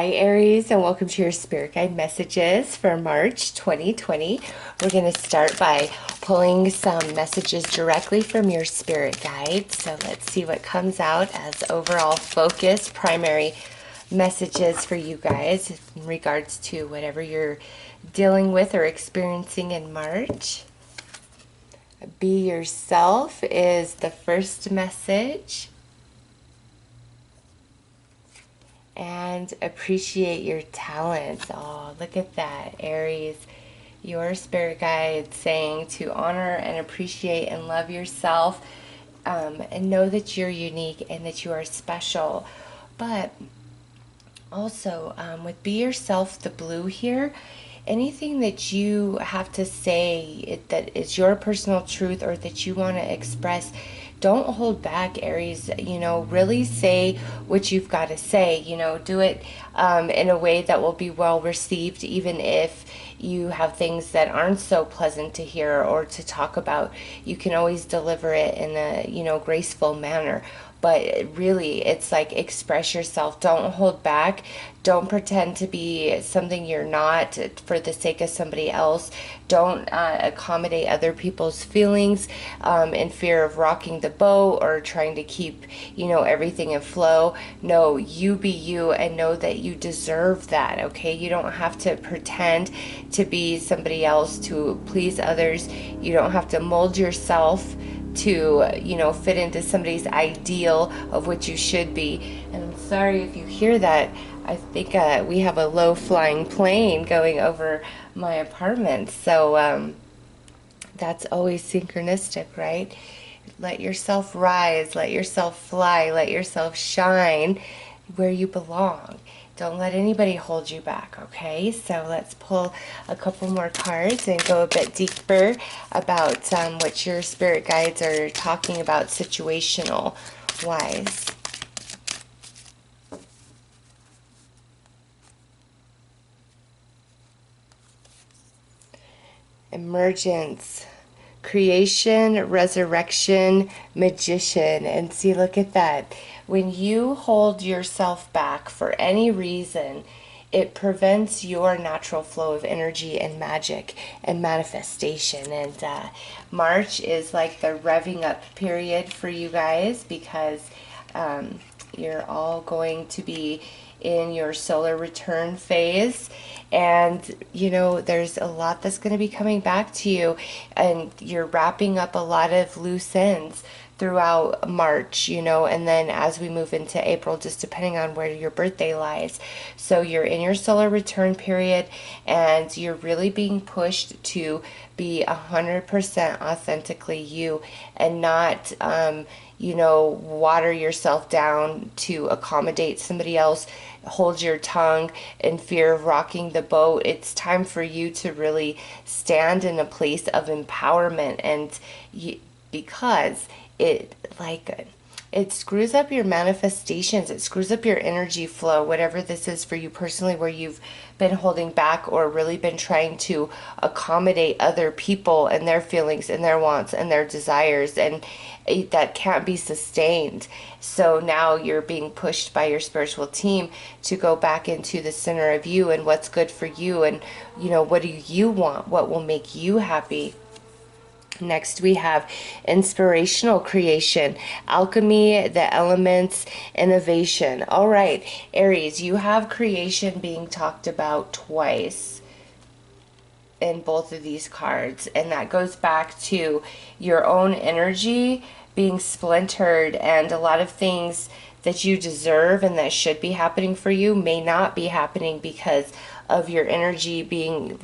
Hi Aries, and welcome to your Spirit Guide messages for March 2020. We're going to start by pulling some messages directly from your Spirit Guide. So let's see what comes out as overall focus, primary messages for you guys in regards to whatever you're dealing with or experiencing in March. Be yourself is the first message. And appreciate your talents. Oh, look at that, Aries. Your spirit guide saying to honor and appreciate and love yourself, and know that you're unique and that you are special. But also, with Be Yourself, the blue here, anything that you have to say that is your personal truth or that you want to express, don't hold back, Aries. Really say what you've got to say. Do it in a way that will be well received, even if you have things that aren't so pleasant to hear or to talk about. You can always deliver it in a graceful manner. But really, it's like express yourself. Don't hold back. Don't pretend to be something you're not for the sake of somebody else. Don't accommodate other people's feelings in fear of rocking the boat or trying to keep, everything in flow. No, you be you and know that you deserve that, okay? You don't have to pretend to be somebody else to please others. You don't have to mold yourself to fit into somebody's ideal of what you should be. And I'm sorry if you hear that. I think we have a low flying plane going over my apartment, so that's always synchronistic, right? Let yourself rise, let yourself fly, let yourself shine where you belong. Don't let anybody hold you back, okay? So let's pull a couple more cards and go a bit deeper about what your spirit guides are talking about situational wise. Emergence, creation, resurrection, magician. And see, look at that. When you hold yourself back for any reason, it prevents your natural flow of energy and magic and manifestation. And March is like the revving up period for you guys, because you're all going to be in your solar return phase, and there's a lot that's going to be coming back to you, and you're wrapping up a lot of loose ends throughout March, and then as we move into April, just depending on where your birthday lies. So you're in your solar return period, and you're really being pushed to be 100% authentically you, and not water yourself down to accommodate somebody else, hold your tongue in fear of rocking the boat. It's time for you to really stand in a place of empowerment, and because it screws up your manifestations, it screws up your energy flow, whatever this is for you personally, where you've been holding back or really been trying to accommodate other people and their feelings and their wants and their desires, and that can't be sustained. So now you're being pushed by your spiritual team to go back into the center of you and what's good for you, and what do you want, what will make you happy. Next, we have inspirational creation, alchemy, the elements, innovation. All right, Aries, you have creation being talked about twice in both of these cards, and that goes back to your own energy being splintered, and a lot of things that you deserve and that should be happening for you may not be happening because of your energy being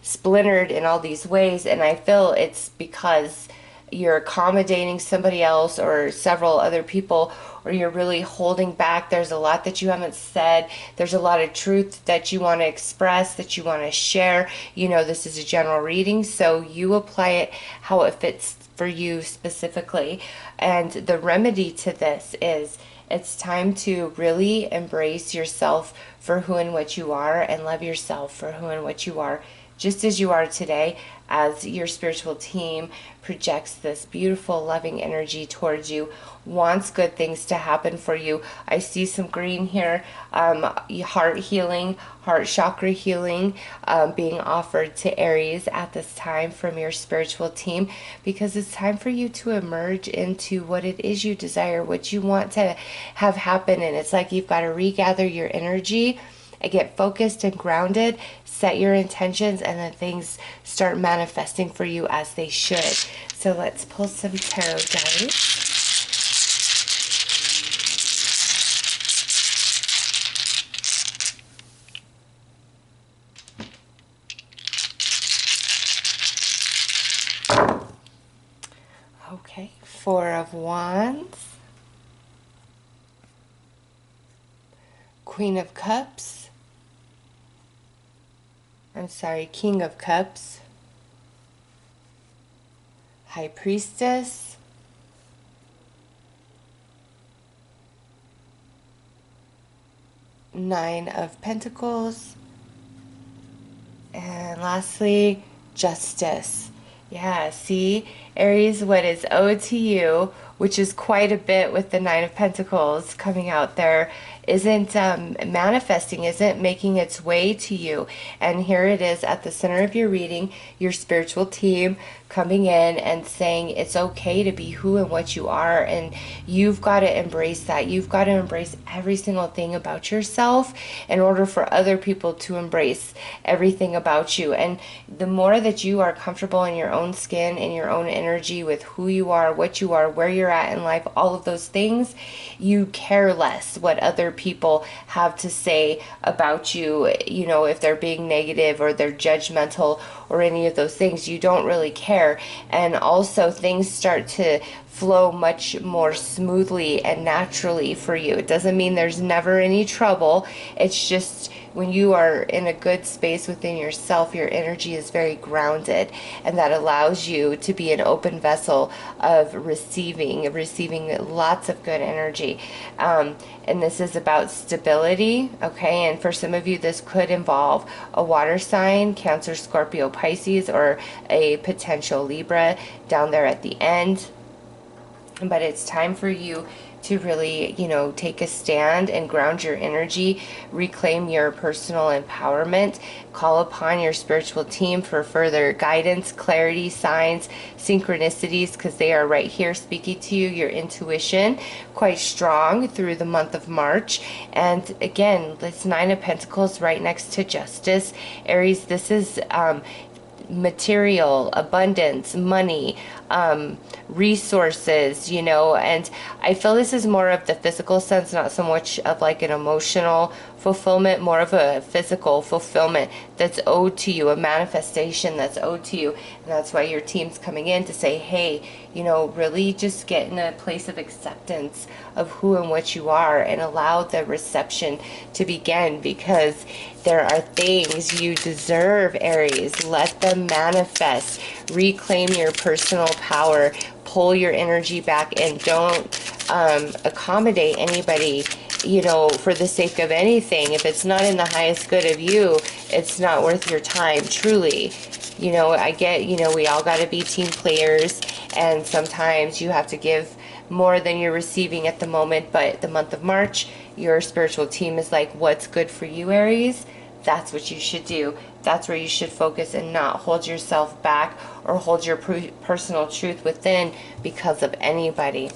splintered in all these ways. And I feel it's because you're accommodating somebody else or several other people, or you're really holding back. There's a lot that you haven't said. There's a lot of truth that you want to express, that you want to share. This is a general reading, so you apply it how it fits for you specifically. And the remedy to this is, it's time to really embrace yourself for who and what you are, and love yourself for who and what you are, just as you are today. as your spiritual team projects this beautiful, loving energy towards you, wants good things to happen for you. I see some green here, heart healing, heart chakra healing being offered to Aries at this time from your spiritual team, because it's time for you to emerge into what it is you desire, what you want to have happen. And it's like you've got to regather your energy and get focused and grounded, set your intentions, and then things start manifesting for you as they should. So let's pull some tarot cards. Okay, Four of Wands, Queen of Cups, King of Cups, High Priestess, Nine of Pentacles, and lastly, Justice. Yeah, see, Aries, what is owed to you, which is quite a bit with the Nine of Pentacles coming out there, isn't manifesting, isn't making its way to you. And here it is at the center of your reading, your spiritual team coming in and saying it's okay to be who and what you are, and you've got to embrace that. You've got to embrace every single thing about yourself in order for other people to embrace everything about you. And the more that you are comfortable in your own skin, in your own energy, with who you are, what you are, where you're at in life, all of those things, you care less what other people have to say about you. You know, if they're being negative or they're judgmental or any of those things, you don't really care. And also things start to flow much more smoothly and naturally for you. It doesn't mean there's never any trouble. It's just when you are in a good space within yourself, your energy is very grounded, and that allows you to be an open vessel of receiving lots of good energy. And this is about stability, okay? And for some of you, this could involve a water sign, Cancer, Scorpio, Pisces, or a potential Libra down there at the end. But it's time for you to really, take a stand and ground your energy, reclaim your personal empowerment, call upon your spiritual team for further guidance, clarity, signs, synchronicities, because they are right here speaking to you. Your intuition quite strong through the month of March. And again, this Nine of Pentacles right next to Justice. Aries, this is material, abundance, money, resources, and I feel this is more of the physical sense, not so much of like an emotional fulfillment, more of a physical fulfillment that's owed to you, a manifestation that's owed to you. And that's why your team's coming in to say, hey, really just get in a place of acceptance of who and what you are, and allow the reception to begin, because there are things you deserve, Aries. Let them manifest. Reclaim your personal power. Pull your energy back, and don't accommodate anybody, for the sake of anything. If it's not in the highest good of you, it's not worth your time, truly. I get, we all got to be team players, and sometimes you have to give more than you're receiving at the moment. But the month of March, your spiritual team is like, what's good for you, Aries? That's what you should do. That's where you should focus, and not hold yourself back or hold your personal truth within because of anybody.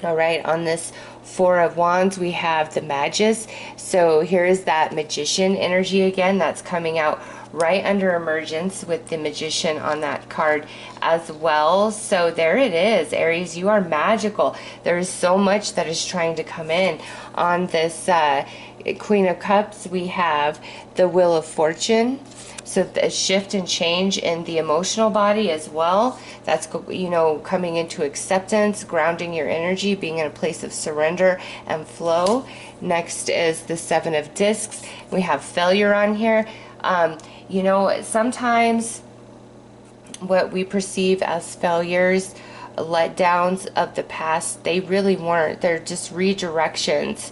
All right, on this Four of Wands, we have the Magus. So here is that Magician energy again that's coming out right under Emergence, with the Magician on that card as well. So there it is, Aries, you are magical. There is so much that is trying to come in. On this Queen of Cups, we have the Wheel of Fortune. So a shift and change in the emotional body as well. That's, coming into acceptance, grounding your energy, being in a place of surrender and flow. Next is the Seven of Discs. We have failure on here. Sometimes what we perceive as failures, letdowns of the past, they really weren't. They're just redirections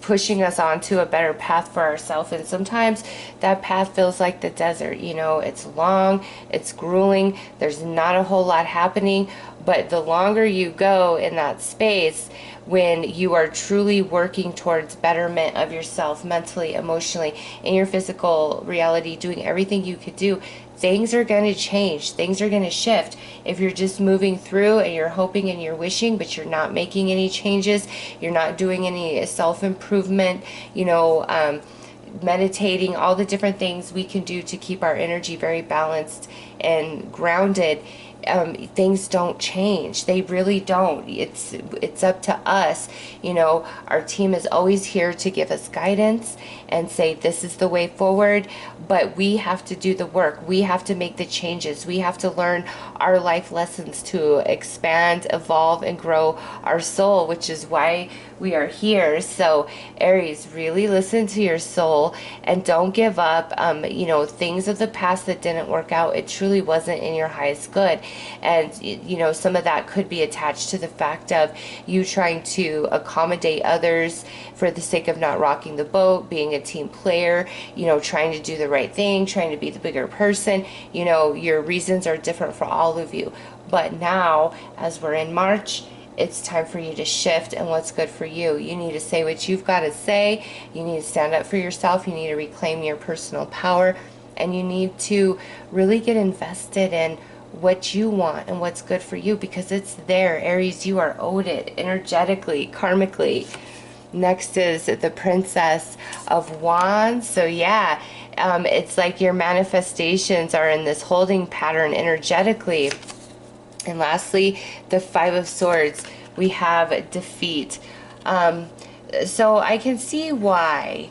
pushing us onto a better path for ourselves. And sometimes that path feels like the desert. You know, it's long, it's grueling, there's not a whole lot happening. But the longer you go in that space, when you are truly working towards betterment of yourself mentally, emotionally, in your physical reality, doing everything you could do, things are going to change. Things are going to shift. If you're just moving through and you're hoping and you're wishing, but you're not making any changes, you're not doing any self-improvement, you know, meditating, all the different things we can do to keep our energy very balanced and grounded, things don't change. They really don't. It's up to us. You know, our team is always here to give us guidance and say this is the way forward, but we have to do the work. We have to make the changes. We have to learn our life lessons to expand, evolve, and grow our soul, which is why we are here. So Aries, really listen to your soul and don't give up. You know, things of the past that didn't work out, it truly wasn't in your highest good. And you know, some of that could be attached to the fact of you trying to accommodate others for the sake of not rocking the boat, being a team player, you know, trying to do the right thing, trying to be the bigger person. You know, your reasons are different for all of you. But now, as we're in March, it's time for you to shift and what's good for you. You need to say what you've got to say. You need to stand up for yourself. You need to reclaim your personal power. And you need to really get invested in what you want and what's good for you, because it's there. Aries, you are owed it energetically, karmically. Next is the Princess of Wands. So yeah, it's like your manifestations are in this holding pattern energetically. And lastly, the Five of Swords. We have defeat. So I can see why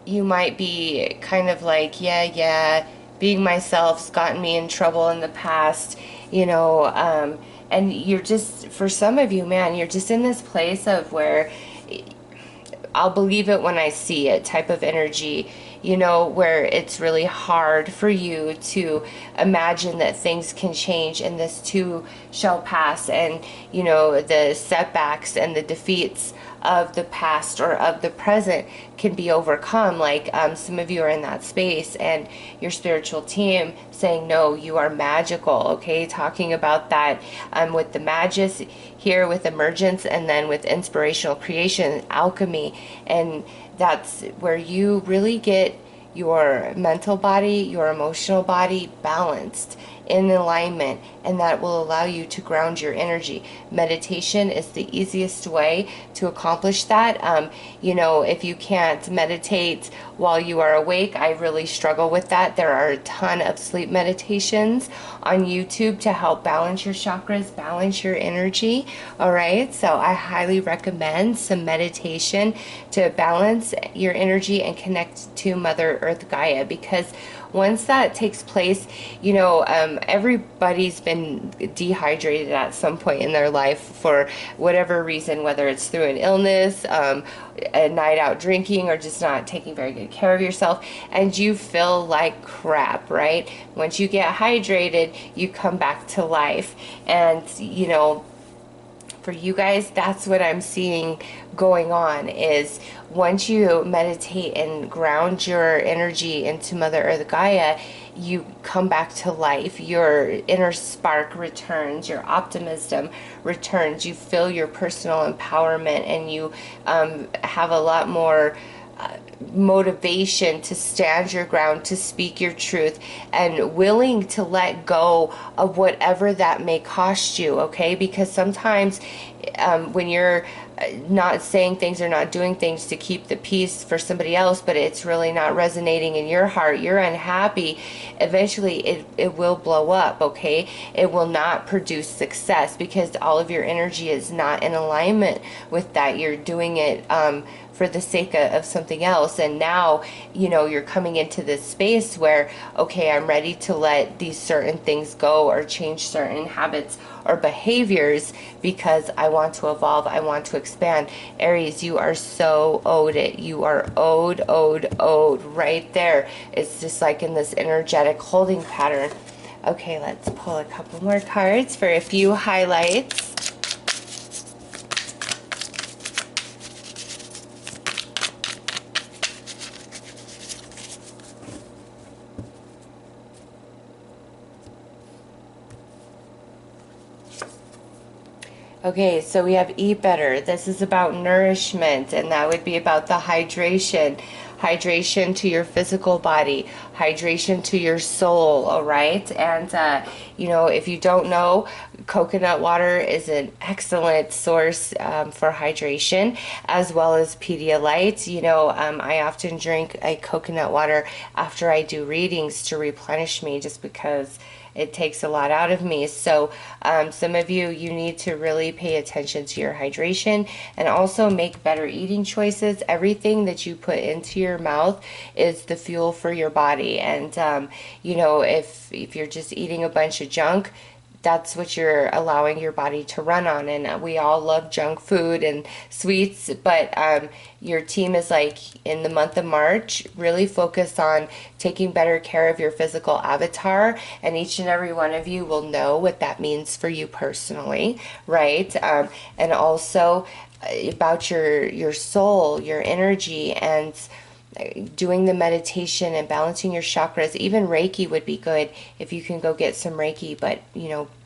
you might be kind of like, yeah, being myself's gotten me in trouble in the past, you know, and you're just, for some of you, man, you're just in this place of where I'll believe it when I see it type of energy, you know, where it's really hard for you to imagine that things can change and this too shall pass. And, you know, the setbacks and the defeats of the past or of the present can be overcome. Like some of you are in that space and your spiritual team saying, no, you are magical. Okay, talking about that with the Magus here, with emergence, and then with inspirational creation, alchemy. And that's where you really get your mental body, your emotional body balanced, in alignment, and that will allow you to ground your energy. Meditation is the easiest way to accomplish that. You know, if you can't meditate while you are awake, I really struggle with that. There are a ton of sleep meditations on YouTube to help balance your chakras, balance your energy. All right, so I highly recommend some meditation to balance your energy and connect to Mother Earth Gaia, because once that takes place, you know, everybody's been dehydrated at some point in their life for whatever reason, whether it's through an illness, a night out drinking, or just not taking very good care of yourself, and you feel like crap, right? Once you get hydrated, you come back to life. And, you know, for you guys, that's what I'm seeing going on, is once you meditate and ground your energy into Mother Earth Gaia, you come back to life. Your inner spark returns, your optimism returns, you feel your personal empowerment, and you have a lot more motivation to stand your ground, to speak your truth, and willing to let go of whatever that may cost you, okay? Because sometimes when you're not saying things or not doing things to keep the peace for somebody else, but it's really not resonating in your heart, you're unhappy, eventually it will blow up, okay? It will not produce success because all of your energy is not in alignment with that. You're doing it for the sake of something else. And now, you know, you're coming into this space where, okay, I'm ready to let these certain things go or change certain habits or behaviors because I want to evolve, I want to expand. Aries, you are so owed it. You are owed right there. It's just like in this energetic holding pattern. Okay, let's pull a couple more cards for a few highlights. Okay, so we have eat better. This is about nourishment, and that would be about the hydration. Hydration to your physical body, hydration to your soul, all right? And, if you don't know, coconut water is an excellent source for hydration, as well as Pedialyte. I often drink a coconut water after I do readings to replenish me, just because it takes a lot out of me. So some of you need to really pay attention to your hydration and also make better eating choices. Everything that you put into your mouth is the fuel for your body. And, if you're just eating a bunch of junk, that's what you're allowing your body to run on. And we all love junk food and sweets, but your team is like, in the month of March, really focus on taking better care of your physical avatar, and each and every one of you will know what that means for you personally, right? And also about your soul, your energy, and doing the meditation and balancing your chakras. Even Reiki would be good if you can go get some Reiki, but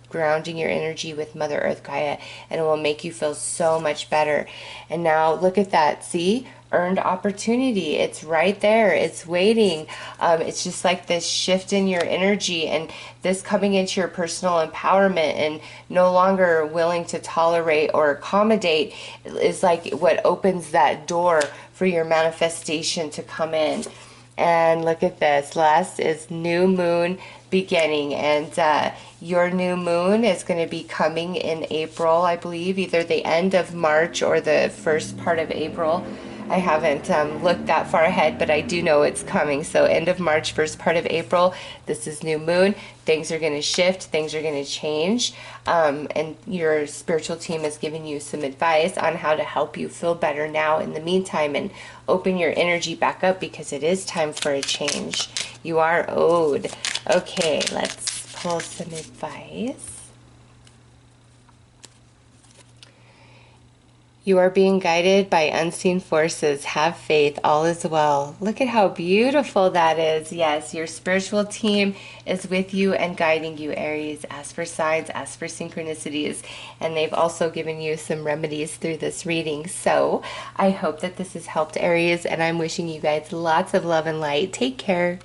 grounding your energy with Mother Earth Gaia, and it will make you feel so much better. And now look at that. See? Earned opportunity. It's right there. It's waiting. It's just like this shift in your energy, and this coming into your personal empowerment and no longer willing to tolerate or accommodate is like what opens that door for your manifestation to come in. And look at this. Last is new moon beginning, and your new moon is going to be coming in April, I believe, either the end of March or the first part of April. I haven't looked that far ahead, but I do know it's coming. So end of March, first part of April, this is new moon. Things are going to shift. Things are going to change. And your spiritual team is giving you some advice on how to help you feel better now in the meantime, and open your energy back up, because it is time for a change. You are owed. Okay, let's pull some advice. You are being guided by unseen forces. Have faith. All is well. Look at how beautiful that is. Yes, your spiritual team is with you and guiding you, Aries. Ask for signs, ask for synchronicities. And they've also given you some remedies through this reading. So I hope that this has helped, Aries. And I'm wishing you guys lots of love and light. Take care.